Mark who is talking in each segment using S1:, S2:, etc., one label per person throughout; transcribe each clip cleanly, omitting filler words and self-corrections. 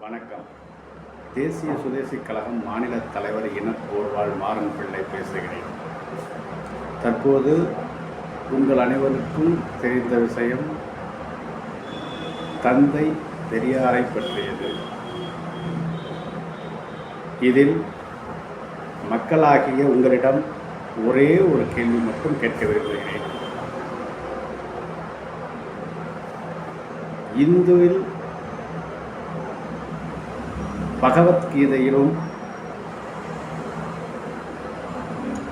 S1: வணக்கம். தேசிய சுதேசி கழகம் மாநில தலைவர் போர்வாள் மாறன் பிள்ளை பேசுகிறேன். தற்போது உங்கள் அனைவருக்கும் தெரிந்த விஷயம் தந்தை பெரியாரை பற்றியது. இதில் மக்களாகிய உங்களிடம் ஒரே ஒரு கேள்வி மட்டும் கேட்க விரும்புகிறேன். இந்துவில் பகவத்கீதையிலும்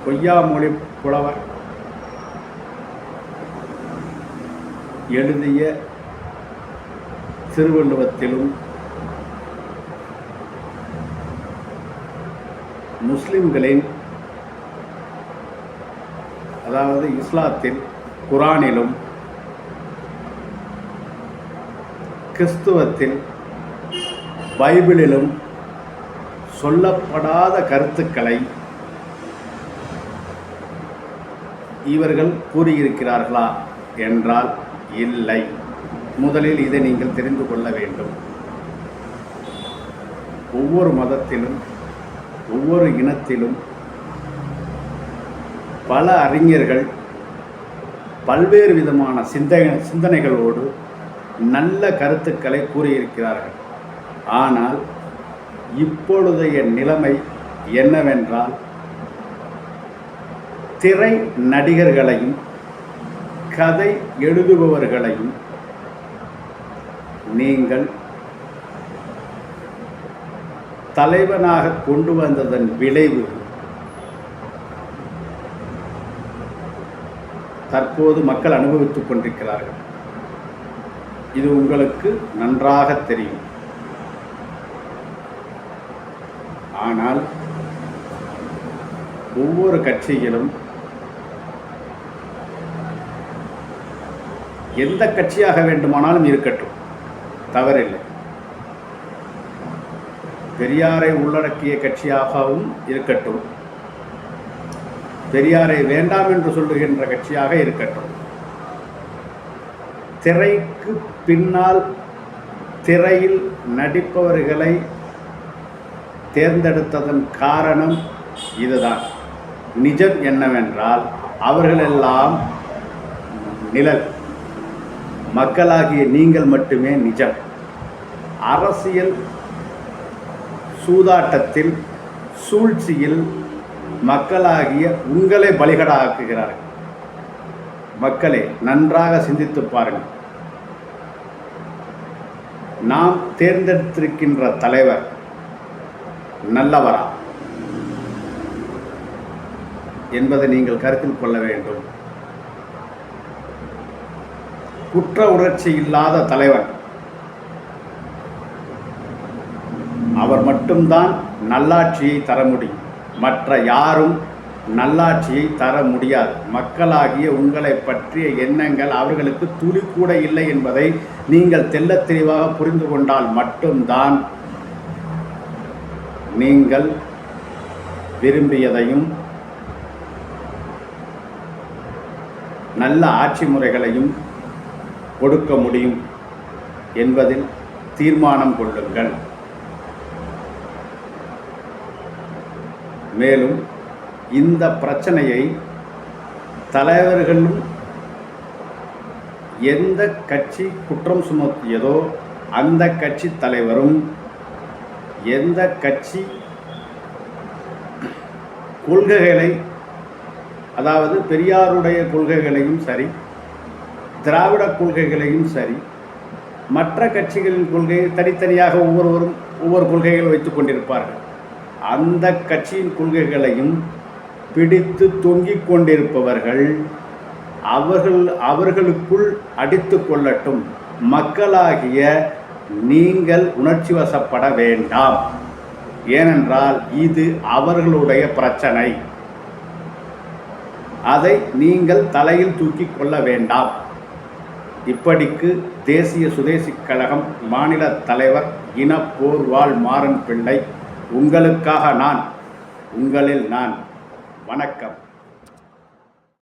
S1: பொய்யாமொழி புலவர் எழுதிய திருவள்ளுவத்திலும் முஸ்லிம்களின் அதாவது இஸ்லாத்தில் குரானிலும் கிறிஸ்துவத்தில் பைபிளிலும் சொல்லப்படாத கருத்துக்களை இவர்கள் கூறியிருக்கிறார்களா என்றால் இல்லை. முதலில் இதை நீங்கள் தெரிந்து கொள்ள வேண்டும். ஒவ்வொரு மதத்திலும் ஒவ்வொரு இனத்திலும் பல அறிஞர்கள் பல்வேறு விதமான சிந்தனைகளோடு நல்ல கருத்துக்களை கூறியிருக்கிறார்கள். ஆனால் இப்பொழுதைய நிலைமை என்னவென்றால் திரை நடிகர்களையும் கதை எழுதுபவர்களையும் நீங்கள் தலைவனாக கொண்டு வந்ததன் விளைவு தற்போது மக்கள் அனுபவித்துக் கொண்டிருக்கிறார்கள். இது உங்களுக்கு நன்றாக தெரியும். ஆனால் ஒவ்வொரு கட்சியிலும் எந்த கட்சியாக வேண்டுமானாலும் இருக்கட்டும், தவறில்லை. பெரியாரை உள்ளடக்கிய கட்சியாகவும் இருக்கட்டும், பெரியாரை வேண்டாம் என்று சொல்லுகின்ற கட்சியாக இருக்கட்டும், திரைக்கு பின்னால் திரையில் நடிப்பவர்களை தேர்ந்தெடுத்ததன் காரணம் இதுதான். நிஜம் என்னவென்றால் அவர்களெல்லாம் நிழல், மக்களாகிய நீங்கள் மட்டுமே நிஜம். அரசியல் சூதாட்டத்தில் சூழ்ச்சியில் மக்களாகிய உங்களை பலிகடாக்குகிறார்கள். மக்களே, நன்றாக சிந்தித்து பாருங்கள். நாம் தேர்ந்தெடுத்திருக்கின்ற தலைவர் நல்லவரா என்பதை நீங்கள் கருத்தில் கொள்ள வேண்டும். குற்ற உணர்ச்சி இல்லாத தலைவர், அவர் மட்டும்தான் நல்லாட்சியை தர முடியும். மற்ற யாரும் நல்லாட்சியை தர முடியாது. மக்களாகிய உங்களை பற்றிய எண்ணங்கள் அவர்களுக்கு துளி கூட இல்லை என்பதை நீங்கள் தெள்ளத் தெளிவாக புரிந்து கொண்டால் மட்டும்தான் நீங்கள் விரும்பியதையும் நல்ல ஆட்சி முறைகளையும் கொடுக்க முடியும் என்பதில் தீர்மானம் கொள்ளுங்கள். மேலும் இந்த பிரச்சனையை தலைவர்களும் எந்த கட்சி குற்றம் சுமத்தியதோ அந்த கட்சி தலைவரும் எந்த கட்சி கொள்கைகளை, அதாவது பெரியாருடைய கொள்கைகளையும் சரி, திராவிட கொள்கைகளையும் சரி, மற்ற கட்சிகளின் கொள்கையை தனித்தனியாக ஒவ்வொருவரும் ஒவ்வொரு கொள்கைகள் வைத்துக் கொண்டிருப்பார்கள். அந்த கட்சியின் கொள்கைகளையும் பிடித்து தொங்கிக் கொண்டிருப்பவர்கள் அவர்களுக்குள் அடித்து கொள்ளட்டும். மக்களாகிய நீங்கள் உணர்ச்சி வசப்பட வேண்டாம். ஏனென்றால் இது அவர்களுடைய பிரச்சனை. அதை நீங்கள் தலையில் தூக்கி கொள்ள வேண்டாம். இப்படிக்கு தேசிய சுதேசி கழகம் மாநில தலைவர் போர்வாள் மாறன் பிள்ளை. உங்களுக்காக நான், உங்களில் நான். வணக்கம்.